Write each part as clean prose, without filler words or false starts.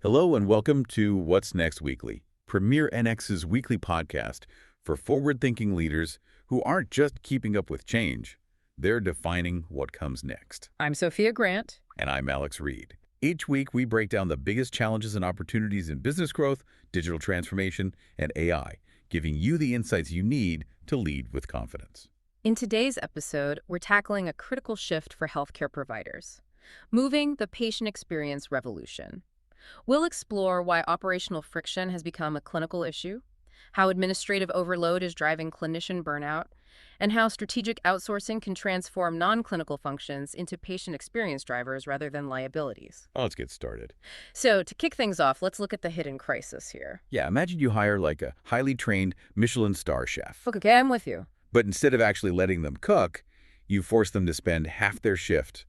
Hello and welcome to What's Next Weekly, Premier NX's weekly podcast for forward-thinking leaders who aren't just keeping up with change, they're defining what comes next. I'm Sophia Grant. And I'm Alex Reed. Each week, we break down the biggest challenges and opportunities in business growth, digital transformation, and AI, giving you the insights you need to lead with confidence. In today's episode, we're tackling a critical shift for healthcare providers, moving the patient experience revolution. We'll explore why operational friction has become a clinical issue, how administrative overload is driving clinician burnout, and how strategic outsourcing can transform non-clinical functions into patient experience drivers rather than liabilities. Let's get started. So, to kick things off, let's look at the hidden crisis here. Yeah, imagine you hire like a highly trained Michelin star chef. Okay, I'm with you. But instead of actually letting them cook, you force them to spend half their shift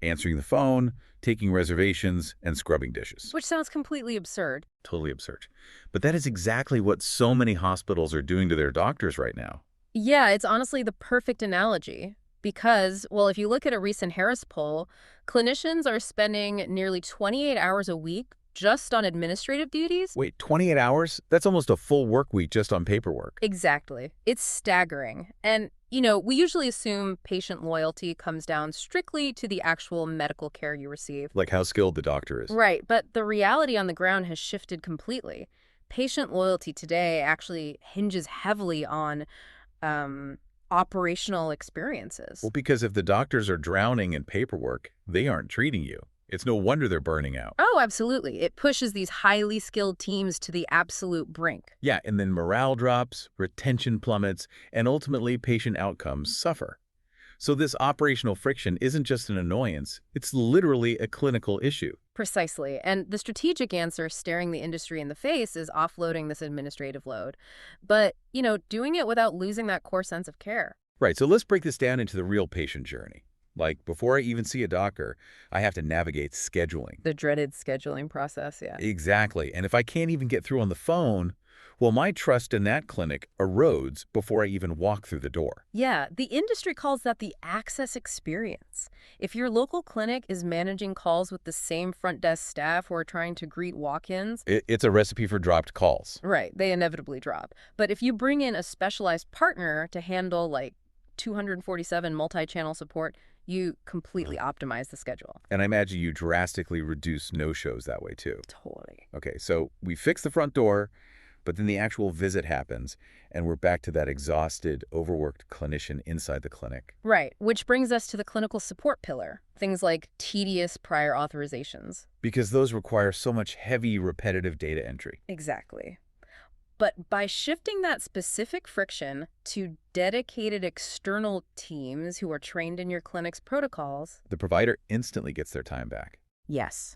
answering the phone, taking reservations, and scrubbing dishes. Which sounds completely absurd. Totally absurd. But that is exactly what so many hospitals are doing to their doctors right now. Yeah, it's honestly the perfect analogy because, well, if you look at a recent Harris poll, clinicians are spending nearly 28 hours a week just on administrative duties. Wait, 28 hours? That's almost a full work week just on paperwork. Exactly. It's staggering. And, we usually assume patient loyalty comes down strictly to the actual medical care you receive. Like how skilled the doctor is. Right, but the reality on the ground has shifted completely. Patient loyalty today actually hinges heavily on operational experiences. Well, because if the doctors are drowning in paperwork, they aren't treating you. It's no wonder they're burning out. Oh, absolutely. It pushes these highly skilled teams to the absolute brink. Yeah, and then morale drops, retention plummets, and ultimately patient outcomes suffer. So this operational friction isn't just an annoyance, it's literally a clinical issue. Precisely. And the strategic answer staring the industry in the face is offloading this administrative load. But, doing it without losing that core sense of care. Right, so let's break this down into the real patient journey. Like, before I even see a doctor, I have to navigate scheduling. The dreaded scheduling process, yeah. Exactly. And if I can't even get through on the phone, well, my trust in that clinic erodes before I even walk through the door. Yeah, the industry calls that the access experience. If your local clinic is managing calls with the same front desk staff who are trying to greet walk-ins, It's a recipe for dropped calls. right, they inevitably drop. But if you bring in a specialized partner to handle, 247 multi-channel support, you completely optimize the schedule. And I imagine you drastically reduce no-shows that way, too. Totally. Okay, so we fix the front door, but then the actual visit happens, and we're back to that exhausted, overworked clinician inside the clinic. Right, which brings us to the clinical support pillar, things like tedious prior authorizations. Because those require so much heavy, repetitive data entry. Exactly. But by shifting that specific friction to dedicated external teams who are trained in your clinic's protocols, The provider instantly gets their time back. yes,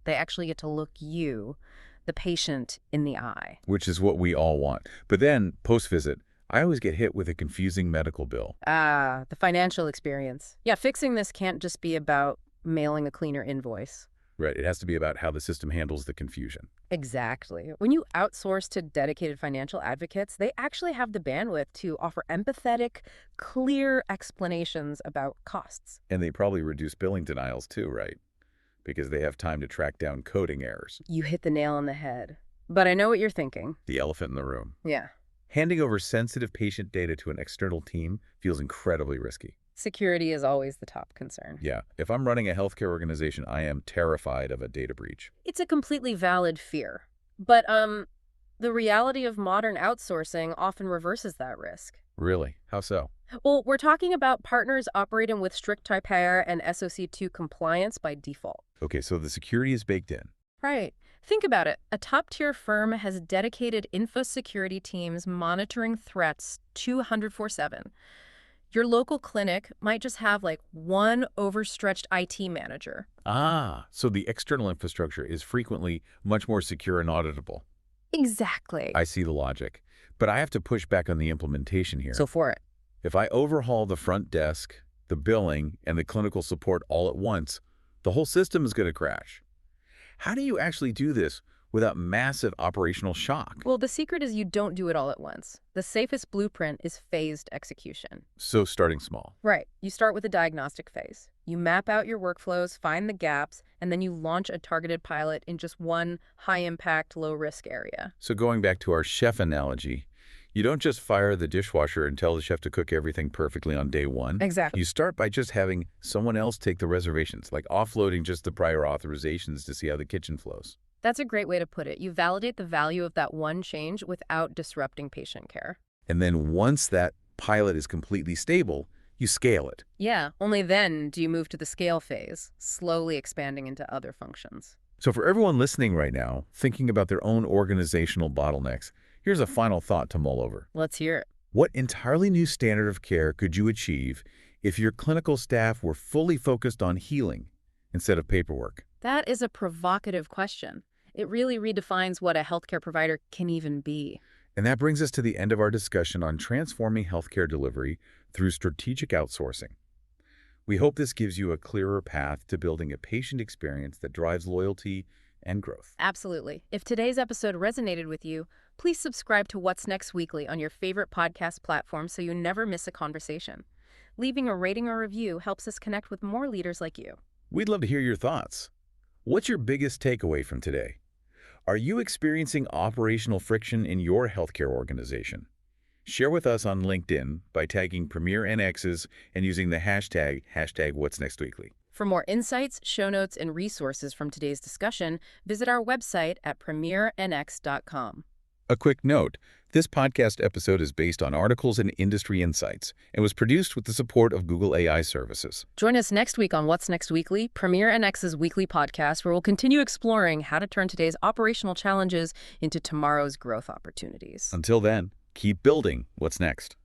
they actually get to look you, the patient, in the eye. Which is what we all want. But then, post-visit, I always get hit with a confusing medical bill. Ah, the financial experience. Yeah, fixing this can't just be about mailing a cleaner invoice. Right, it has to be about how the system handles the confusion. Exactly. When you outsource to dedicated financial advocates, they actually have the bandwidth to offer empathetic, clear explanations about costs. And they probably reduce billing denials too, right? Because they have time to track down coding errors. You hit the nail on the head. But I know what you're thinking. The elephant in the room. Yeah. Handing over sensitive patient data to an external team feels incredibly risky. Security is always the top concern. Yeah, if I'm running a healthcare organization, I am terrified of a data breach. It's a completely valid fear. But the reality of modern outsourcing often reverses that risk. Really? How so? Well, we're talking about partners operating with strict HIPAA and SOC 2 compliance by default. Okay, so the security is baked in. Right. Think about it. A top-tier firm has dedicated info security teams monitoring threats 24/7. Your local clinic might just have one overstretched IT manager. Ah, so the external infrastructure is frequently much more secure and auditable. Exactly. I see the logic. But I have to push back on the implementation here. So for it. If I overhaul the front desk, the billing, and the clinical support all at once, the whole system is going to crash. How do you actually do this without massive operational shock. Well, the secret is you don't do it all at once. The safest blueprint is phased execution. So starting small. Right. You start with a diagnostic phase. You map out your workflows, find the gaps, and then you launch a targeted pilot in just one high-impact, low-risk area. So going back to our chef analogy, you don't just fire the dishwasher and tell the chef to cook everything perfectly on day one. Exactly. You start by just having someone else take the reservations, like offloading just the prior authorizations to see how the kitchen flows. That's a great way to put it. You validate the value of that one change without disrupting patient care. And then once that pilot is completely stable, you scale it. Yeah, only then do you move to the scale phase, slowly expanding into other functions. So for everyone listening right now, thinking about their own organizational bottlenecks, here's a final thought to mull over. Let's hear it. What entirely new standard of care could you achieve if your clinical staff were fully focused on healing instead of paperwork? That is a provocative question. It really redefines what a healthcare provider can even be. And that brings us to the end of our discussion on transforming healthcare delivery through strategic outsourcing. We hope this gives you a clearer path to building a patient experience that drives loyalty and growth. Absolutely. If today's episode resonated with you, please subscribe to What's Next Weekly on your favorite podcast platform so you never miss a conversation. Leaving a rating or review helps us connect with more leaders like you. We'd love to hear your thoughts. What's your biggest takeaway from today? Are you experiencing operational friction in your healthcare organization? Share with us on LinkedIn by tagging Premier NXs and using the hashtag #What'sNextWeekly. For more insights, show notes, and resources from today's discussion, visit our website at premiernx.com. A quick note, this podcast episode is based on articles and industry insights and was produced with the support of Google AI services. Join us next week on What's Next Weekly, Premier NX's weekly podcast, where we'll continue exploring how to turn today's operational challenges into tomorrow's growth opportunities. Until then, keep building what's next.